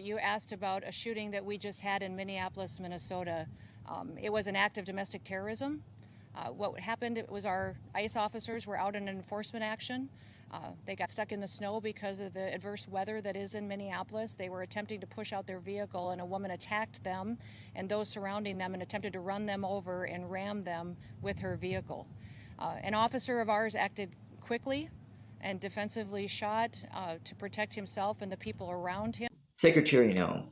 You asked about a shooting that we just had in Minneapolis, Minnesota. It was an act of domestic terrorism. What happened was our ICE officers were out in an enforcement action. They got stuck in the snow because of the adverse weather that is in Minneapolis. They were attempting to push out their vehicle, and a woman attacked them and those surrounding them and attempted to run them over and ram them with her vehicle. An officer of ours acted quickly and defensively shot to protect himself and the people around him. Secretary Noem,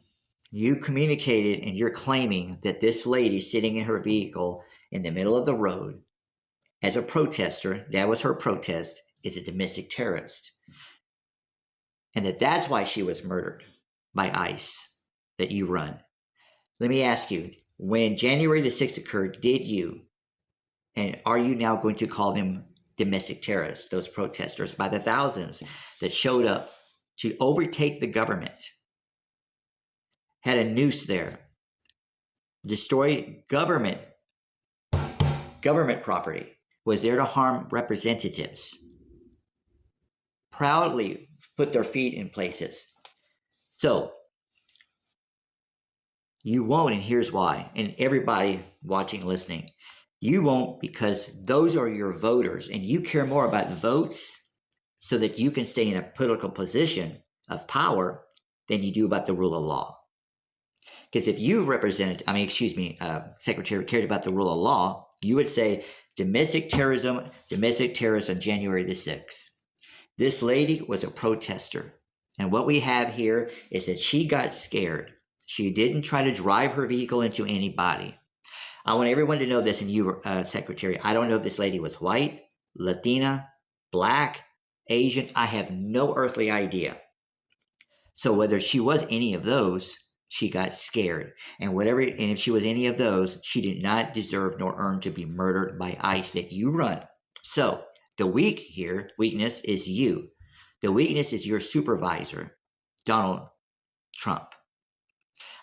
you communicated and you're claiming that this lady sitting in her vehicle in the middle of the road as a protester, that was her protest, is a domestic terrorist. And that's why she was murdered by ICE that you run. Let me ask you, when January the 6th occurred, did you, and are you now going to call them domestic terrorists, those protesters by the thousands that showed up to overtake the government, had a noose there, destroyed government property, was there to harm representatives, proudly put their feet in places. So you won't, and here's why. And everybody watching, listening, you won't, because those are your voters, and you care more about votes so that you can stay in a political position of power than you do about the rule of law. Because if you Secretary, cared about the rule of law, you would say domestic terrorism on January the 6th. This lady was a protester. And what we have here is that she got scared. She didn't try to drive her vehicle into anybody. I want everyone to know this, and you, Secretary, I don't know if this lady was white, Latina, black, Asian. I have no earthly idea. So whether she was any of those, she got scared. And if she was any of those, she did not deserve nor earn to be murdered by ICE that you run. So the weakness is you. The weakness is your supervisor, Donald Trump.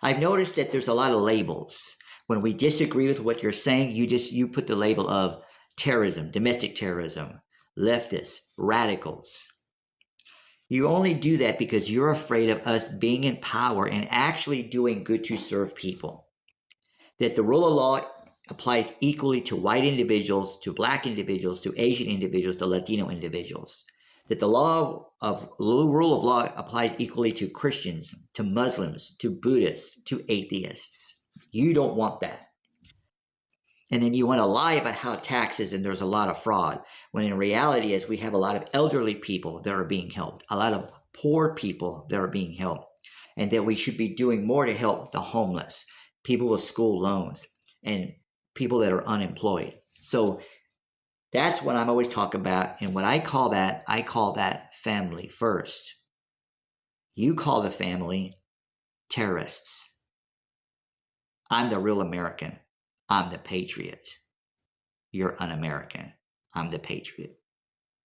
I've noticed that there's a lot of labels. When we disagree with what you're saying, you put the label of terrorism, domestic terrorism, leftists, radicals. You only do that because you're afraid of us being in power and actually doing good to serve people. That the rule of law applies equally to white individuals, to black individuals, to Asian individuals, to Latino individuals. That the rule of law applies equally to Christians, to Muslims, to Buddhists, to atheists. You don't want that. And then you want to lie about how taxes and there's a lot of fraud, when in reality is we have a lot of elderly people that are being helped, a lot of poor people that are being helped, and that we should be doing more to help the homeless, people with school loans, and people that are unemployed. So that's what I'm always talking about. And when I call that family first. You call the family terrorists. I'm the real American. I'm the patriot. You're un-American. I'm the patriot.